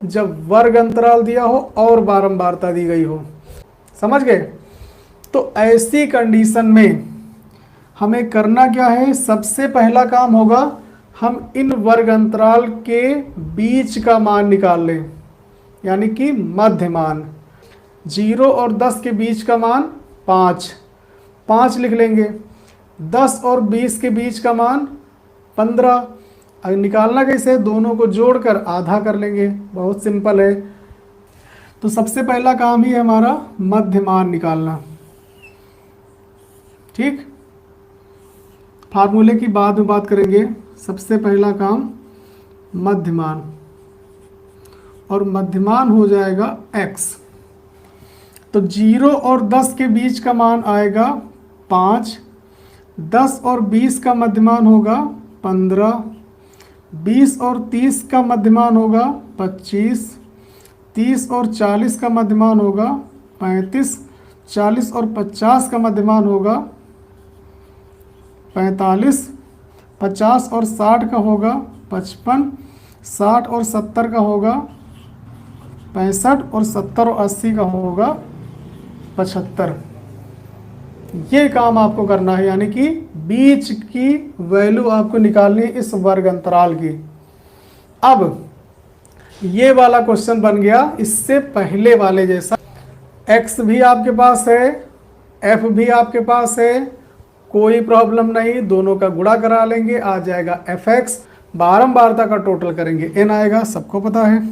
जब वर्ग अंतराल दिया हो और बारंबारता दी गई हो। समझ गए? तो ऐसी कंडीशन में हमें करना क्या है? सबसे पहला काम होगा हम इन वर्ग अंतराल के बीच का मान निकाल लें, यानी कि मध्य मान। 0 और 10 के बीच का मान 5, 5 लिख लेंगे। 10 और 20 के बीच का मान 15। अब निकालना कैसे? दोनों को जोड़कर आधा कर लेंगे, बहुत सिंपल है। तो सबसे पहला काम ही है हमारा मध्य मान निकालना। ठीक, फार्मूले की बाद में बात करेंगे। सबसे पहला काम मध्यमान, और मध्यमान हो जाएगा x। तो 0 और 10 के बीच का मान आएगा 5, 10 और 20 का मध्यमान होगा 15, 20 और 30 का मध्यमान होगा 25, 30 और 40 का मध्यमान होगा 35, 40 और 50 का मध्यमान होगा 45, 50 और 60 का होगा 55, 60 और 70 का होगा 65, और 70 और 80 का होगा 75। ये काम आपको करना है, यानी कि बीच की वैल्यू आपको निकालनी है इस वर्ग अंतराल की। अब ये वाला क्वेश्चन बन गया इससे पहले वाले जैसा। x भी आपके पास है, f भी आपके पास है, कोई प्रॉब्लम नहीं, दोनों का गुणा करा लेंगे, आ जाएगा fx। बारंबारता का टोटल करेंगे n आएगा, सबको पता है।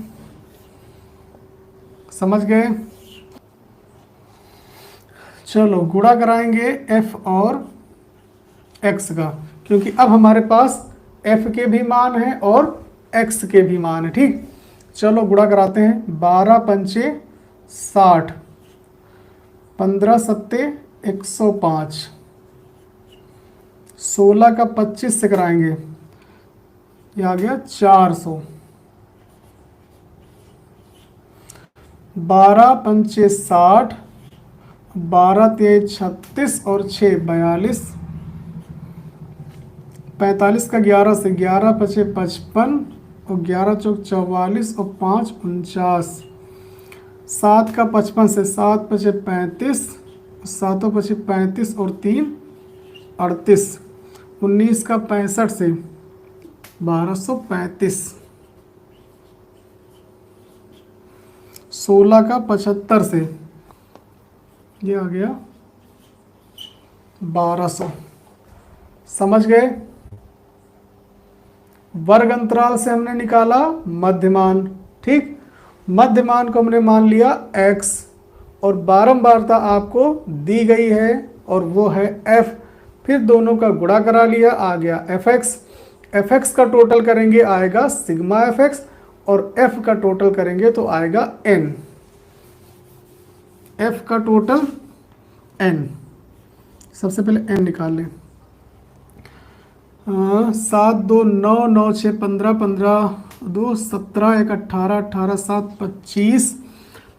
समझ गए? चलो गुणा कराएंगे f और x का, क्योंकि अब हमारे पास f के भी मान है और x के भी मान है। ठीक, चलो गुणा कराते हैं। 12 पंचे 60, 15 सत्ते 105, 16 का 25 से कराएंगे, ये आ गया 400। 12 पंचे 60, 12 तेज 36 और 6 42, 45 का 11 से 11 पचे 55, और 11 चौक 44 और 5 49, 7 का 55 से 7 पचे 35, 7 पचे 35 और 3 38, 19 का 65 से 1235, 16 का 75 से ये आ गया 1200। समझ गए? वर्ग अंतराल से हमने निकाला मध्यमान। ठीक, मध्यमान को हमने मान लिया x, और बारंबारता आपको दी गई है और वो है f। फिर दोनों का गुणा करा लिया, आ गया fx। fx का टोटल करेंगे आएगा सिग्मा fx, और f का टोटल करेंगे तो आएगा n। f का टोटल n, सबसे पहले n निकाल लें। 7 2 9 9 6 15 15 2 17 1 18 18 7 25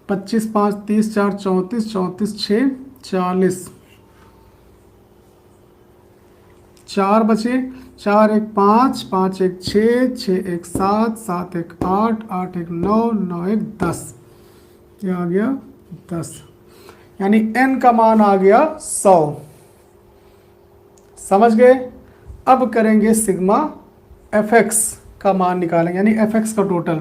25 5 30 4 34 34 6 40, 4 बचे, 4 1 5 5 1 6 6 1 7 7 1 8 8 1 9 9 1 10, ये आ गया 10, यानी n का मान आ गया 100। समझ गए? अब करेंगे सिग्मा fx का मान निकालेंगे, यानी fx का टोटल।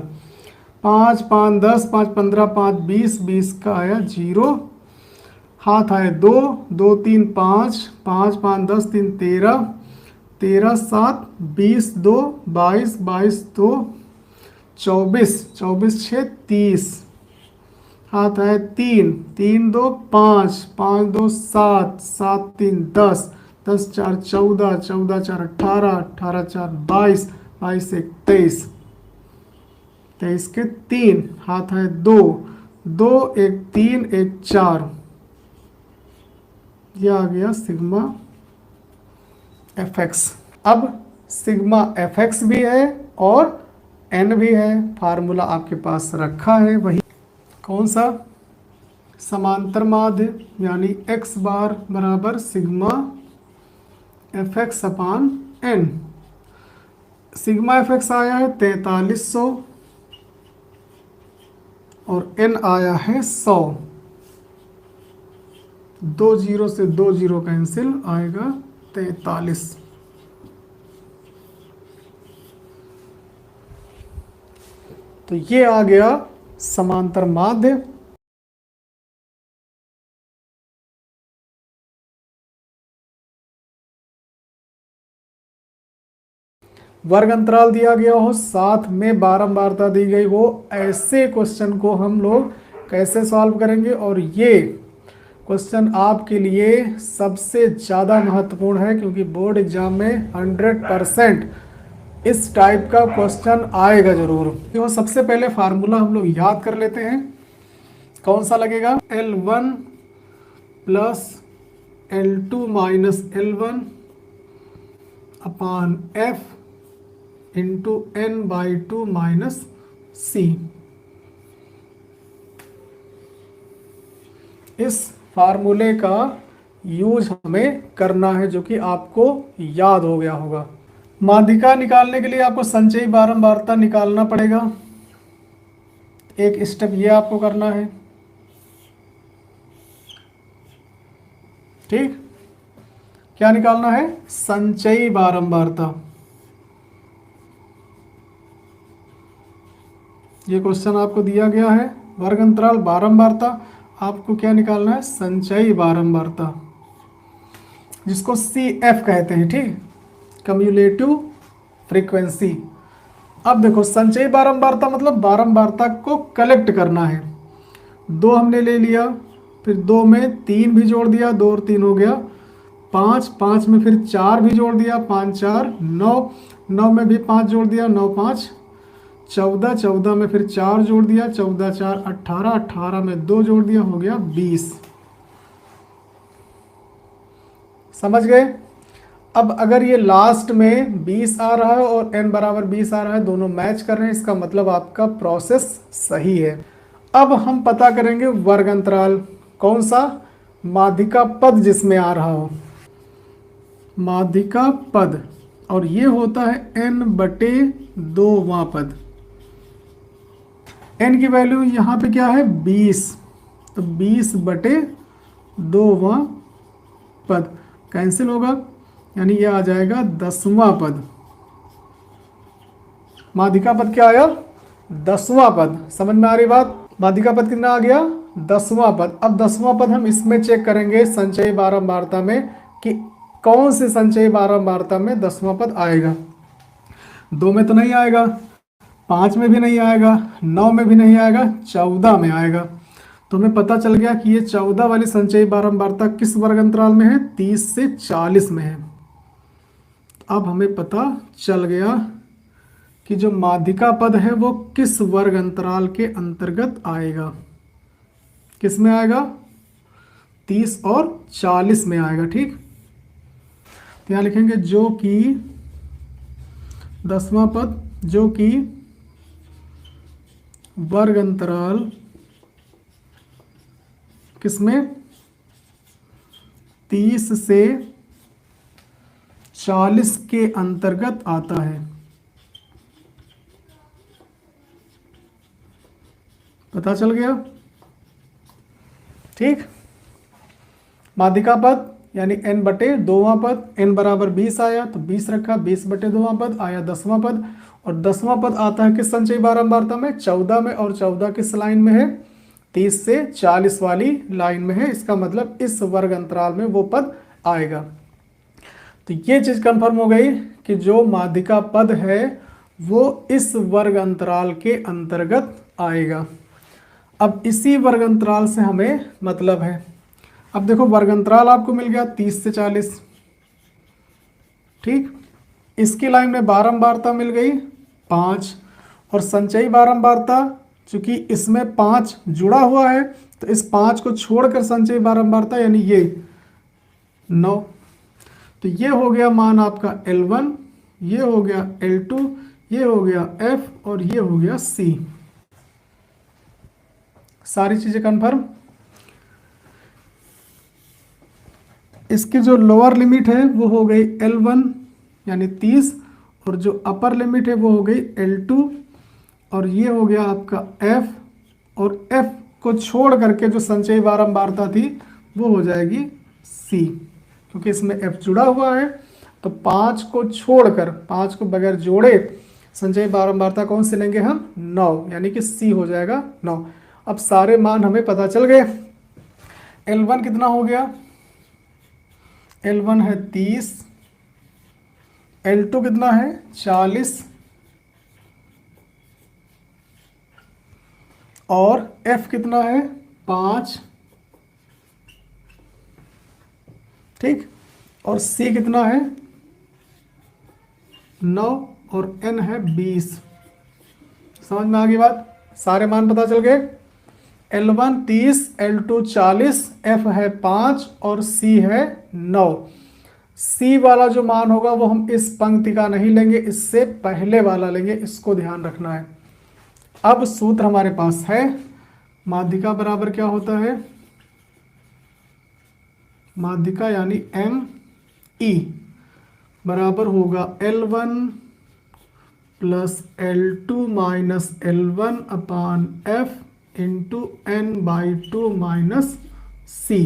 5 5 10 5 15 5 20, 20 का आया 0, हाथ आए 2 2 3 5 5 5 10 3 13, 13 7 20 2 22 22 2 24, 24 6 30, हाथ आए 3 3 2 5 5 2 7 7 3 10, 10 4 14, 14 4 18, 18 4 22, 22 1 23, 23 के 3, हाथ है 2 2 1 3 1 4, यह आ गया सिग्मा fx। अब सिग्मा fx भी है और n भी है, फार्मूला आपके पास रखा है, वही कौन सा? समांतर माध्य, यानी x बार बराबर सिग्मा fx अपान n। सिग्मा fx आया है 4300, और n आया है 100। 2 जीरो से 2 जीरो कैंसिल, आएगा 43। तो ये आ गया समांतर माध्य। वर्ग अंतराल दिया गया हो, साथ में बारंबारता दी गई हो, ऐसे क्वेश्चन को हम लोग कैसे सॉल्व करेंगे। और ये क्वेश्चन आपके लिए सबसे ज़्यादा महत्वपूर्ण है, क्योंकि बोर्ड एग्जाम में 100% इस टाइप का क्वेश्चन आएगा जरूर। तो सबसे पहले फार्मूला हम लोग याद कर लेते हैं। कौन सा लगेगा? L1 plus L2 minus L1 upon F into N/2 minus C। इस फार्मूले का यूज हमें करना है, जो कि आपको याद हो गया होगा। माध्यिका निकालने के लिए आपको संचयी बारंबारता निकालना पड़ेगा। एक स्टेप ये आपको करना है, ठीक। क्या निकालना है? संचयी बारंबारता। ये क्वेश्चन आपको दिया गया है, वर्ग अंतराल बारंबारता, आपको क्या निकालना है? संचयी बारंबारता, जिसको CF कहते हैं, ठीक, कम्युलेटिव फ्रीक्वेंसी। अब देखो, संचयी बारंबारता मतलब बारंबारता को कलेक्ट करना है। 2 हमने ले लिया, फिर 2 में 3 भी जोड़ दिया, 2 और 3 हो गया 5, 5 में फिर 4 भी जोड़ दिया, 5 4 9, 9 में भी 5 जोड़ दिया, 9 5 14, 14 में फिर 4 जोड़ दिया, 14 4 18, 18 में 2 जोड़ दिया, हो गया 20। समझ गए? अब अगर ये लास्ट में 20 आ रहा है और n बराबर 20 आ रहा है, दोनों मैच कर रहे हैं, इसका मतलब आपका प्रोसेस सही है। अब हम पता करेंगे वर्ग अंतराल। कौन सा? माध्यिका पद जिसमें आ रहा हो, माध्यिका पद, और ये होता है n/2वां पद। n की वैल्यू यहाँ पे क्या है? 20, तो 20/2वां पद कैंसिल होगा, यानी ये आ जाएगा 10वां पद। माध्यिका पद क्या आया? 10वां पद। समझ में आ रही बात? माध्यिका पद कितना आ गया? 10वां पद। अब 10वां पद हम इसमें चेक करेंगे संचयी बारंबारता में, कि कौन से संचयी बारंबारता में 10वां पद आएगा। 2 में तो नहीं आएगा, 5 में भी नहीं आएगा, 9 में भी नहीं आएगा, 14 में आएगा। तो हमें पता चल गया कि ये 14 वाली संचयी बारंबारता किस वर्ग अंतराल में है? 30 से 40 में है। अब हमें पता चल गया कि जो माध्यिका पद है वो किस वर्ग अंतराल के अंतर्गत आएगा। किस में आएगा? 30 और 40 में आएगा, ठीक। तो यहाँ लिखेंगे जो कि 10वां पद, जो कि वर्ग अंतराल किसमें? 30 से 40 के अंतर्गत आता है। पता चल गया, ठीक। माध्यिका पद यानी n/2वां पद, n बराबर 20 आया तो 20 रखा, 20/2वां पद आया 10वां पद, और 10वां पद आता है किस संचयी बारंबारता में? 14 में, और 14 किस लाइन में है? 30 से 40 वाली लाइन में है। इसका मतलब इस वर्ग अंतराल में वो पद आएगा। तो ये चीज कंफर्म हो गई कि जो माध्यिका पद है वो इस वर्ग अंतराल के अंतर्गत आएगा। अब इसी वर्ग अंतराल से हमें मतलब है। अब देखो, वर्ग अंतराल आपको मिल गया 30 से 40, ठीक। इसकी लाइन में बारंबारता मिल गई 5, और संचयी बारंबारता चूंकि इसमें 5 जुड़ा हुआ है, तो इस 5 को छोड़कर संचयी बारंबारता यानी ये 9। तो ये हो गया मान आपका L1, ये हो गया L2, ये हो गया F, और ये हो गया C। सारी चीजें कंफर्म। इसकी जो लोअर लिमिट है वो हो गई L1 यानी 30, और जो अपर लिमिट है वो हो गई L2, और ये हो गया आपका F और F को छोड़ करके जो संचयी बारंबारता थी वो हो जाएगी C, क्योंकि इसमें F जुड़ा हुआ है। तो 5 को छोड़कर, 5 को बगैर जोड़े संचयी बारंबारता कौन से लेंगे हम? 9, यानी कि C हो जाएगा 9। अब सारे मान हमें पता चल गए। L1 कितना हो गया? L1 है 30, L2 कितना है? 40, और F कितना है? 5, ठीक, और C कितना है? 9, और N है 20। समझ में आ गई बात? सारे मान पता चल गए। L1 30, L2 40, F है 5 और C है 9। C वाला जो मान होगा वो हम इस पंक्ति का नहीं लेंगे, इससे पहले वाला लेंगे, इसको ध्यान रखना है। अब सूत्र हमारे पास है, माध्यिका बराबर क्या होता है? माध्यिका यानी ME बराबर होगा L1 plus L2 minus L1 अपान F into N/2 minus C।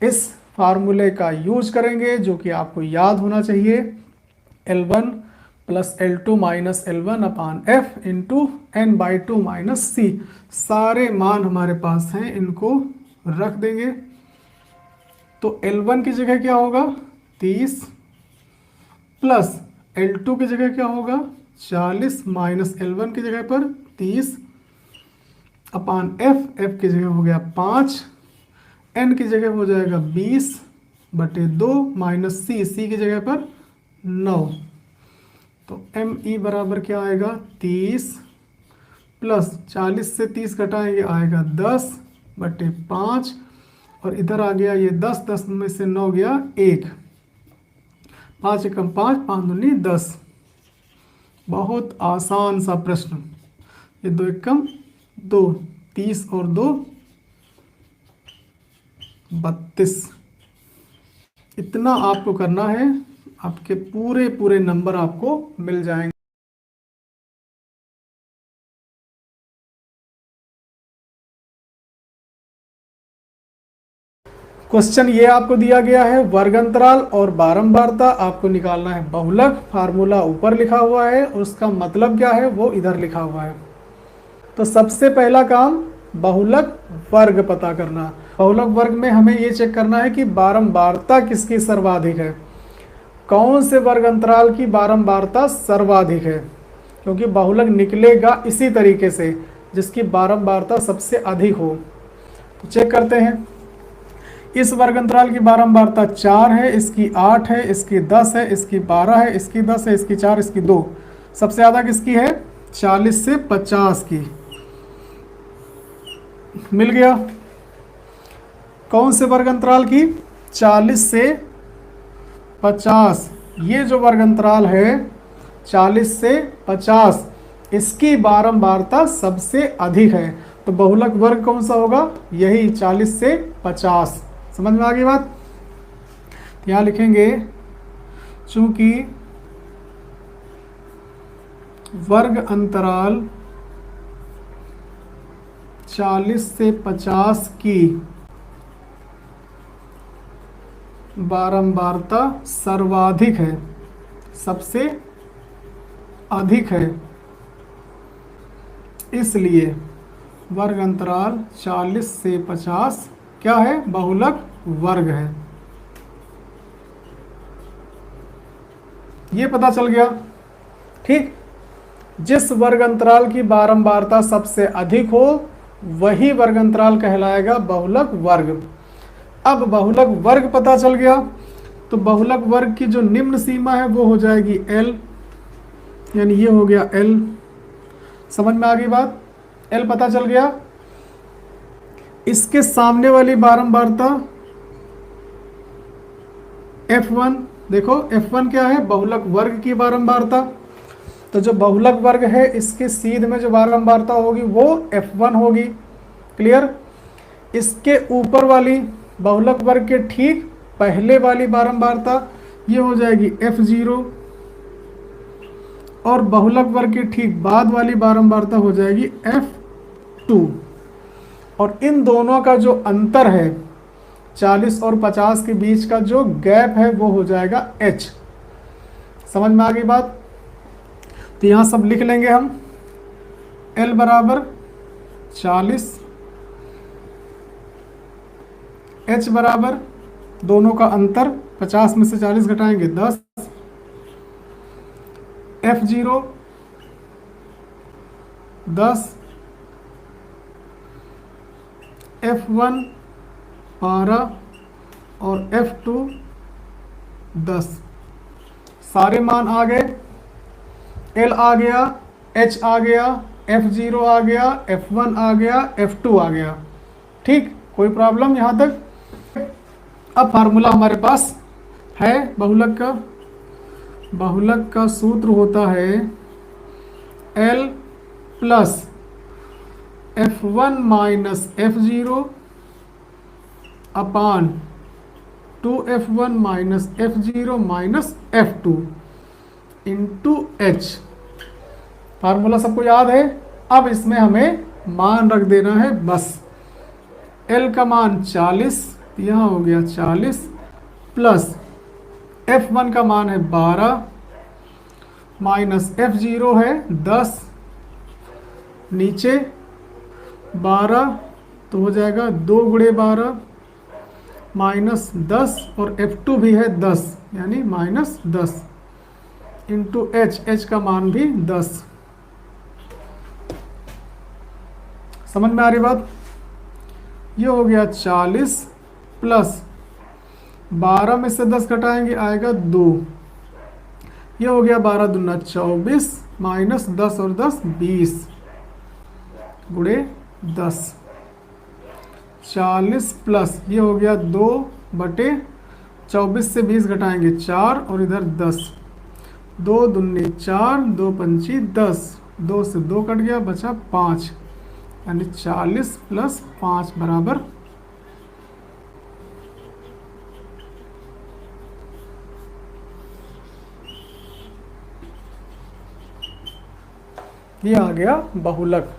इस फार्मूले का यूज करेंगे जो कि आपको याद होना चाहिए। L1 plus L2 minus L1 अपान F into N/2 minus C। सारे मान हमारे पास हैं, इनको रख देंगे। तो L1 की जगह क्या होगा? 30 प्लस L2 की जगह क्या होगा? 40 माइनस L1 की जगह पर 30 अपान F की जगह हो गया 5, N की जगह हो जाएगा 20/2 माइनस C की जगह पर 9। तो ME बराबर क्या आएगा? 30 प्लस 40 से 30 घटाएंगे आएगा 10/5, और इधर आ गया ये 10, 10 में से 9 गया 1, 5 एकम 5, 5 दूनी 10। बहुत आसान सा प्रश्न। ये 2 एकम 2, 30 और 2 32। इतना आपको करना है, आपके पूरे पूरे नंबर आपको मिल जाएंगे। क्वेश्चन ये आपको दिया गया है, वर्ग अंतराल और बारंबारता आपको निकालना है बहुलक। फार्मूला ऊपर लिखा हुआ है, उसका मतलब क्या है वो इधर लिखा हुआ है। तो सबसे पहला काम बहुलक वर्ग पता करना। बहुलक वर्ग में हमें ये चेक करना है कि बारंबारता किसकी सर्वाधिक है, कौन से वर्ग अंतराल की बारंबारता सर्वाधिक है, क्योंकि बहुलक निकलेगा इसी तरीके से जिसकी बारंबारता सबसे अधिक हो। तो चेक करते हैं। इस वर्ग अंतराल की बारंबारता 4 है, इसकी 8 है, इसकी 10 है, इसकी 12 है, इसकी 10 है, इसकी 4, इसकी 2। सबसे ज़्यादा किसकी है? 40 से 50 की। मिल गया। कौन से वर्ग अंतराल की? 40 से 50। ये जो वर्ग अंतराल है 40 से 50, इसकी बारंबारता सबसे अधिक है। तो बहुलक वर्ग कौन सा होगा? यही 40 से 50। समझ में आ गई बात? यहां लिखेंगे चूंकि वर्ग अंतराल 40 से 50 की बारंबारता सर्वाधिक है, सबसे अधिक है, इसलिए वर्ग अंतराल 40 से 50 क्या है? बहुलक वर्ग है। ये पता चल गया। ठीक, जिस वर्ग अंतराल की बारंबारता सबसे अधिक हो वही वर्ग अंतराल कहलाएगा बहुलक वर्ग। अब बहुलक वर्ग पता चल गया, तो बहुलक वर्ग की जो निम्न सीमा है वो हो जाएगी L, यानी ये हो गया L। समझ में आ गई बात? L पता चल गया। इसके सामने वाली बारंबारता F1, देखो F1 क्या है? बहुलक वर्ग की बारंबारता। तो जो बहुलक वर्ग है इसके सीध में जो बारंबारता होगी वो F1 होगी। क्लियर? इसके ऊपर वाली बहुलक वर्ग के ठीक पहले वाली बारंबारता ये हो जाएगी F0, और बहुलक वर्ग के ठीक बाद वाली बारंबारता हो जाएगी F2, और इन दोनों का जो अंतर है 40 और 50 के बीच का जो गैप है वो हो जाएगा H। समझ में आ गई बात? तो यहाँ सब लिख लेंगे हम। L बराबर 40, H बराबर दोनों का अंतर 50 में से 40 घटाएंगे 10, F0 10, F1 12 और F2 10। सारे मान आ गए, L आ गया, H आ गया, F0 आ गया, F1 आ गया, F2 आ गया। ठीक, कोई प्रॉब्लम यहाँ तक? अब फार्मूला हमारे पास है बहुलक का। बहुलक का सूत्र होता है L plus F1 minus F0 अपान 2F1 minus F0 minus F2 into H। Formula सबको याद है? अब इसमें हमें मान रख देना है बस। L का मान 40, यहाँ हो गया 40, प्लस F1 का मान है 12 माइनस F0 है 10, नीचे 12 तो हो जाएगा 2 गुणे 12 माइनस 10, और F2 भी है 10 यानी माइनस 10 इंटू H का मान भी 10। समझ में आ रही बात? ये हो गया 40 प्लस 12 में से 10 घटाएंगे आएगा 2, ये हो गया 12 दूना 24 माइनस 10 और 10 20 गुणे 10। 40 प्लस ये हो गया 2 बटे 24 से 20 घटाएंगे 4 और इधर 10, 2 दूनी 4, 2 पंची 10, 2 से 2 कट गया बचा 5, यानी 40 प्लस 5 बराबर ये आ गया बहुलक।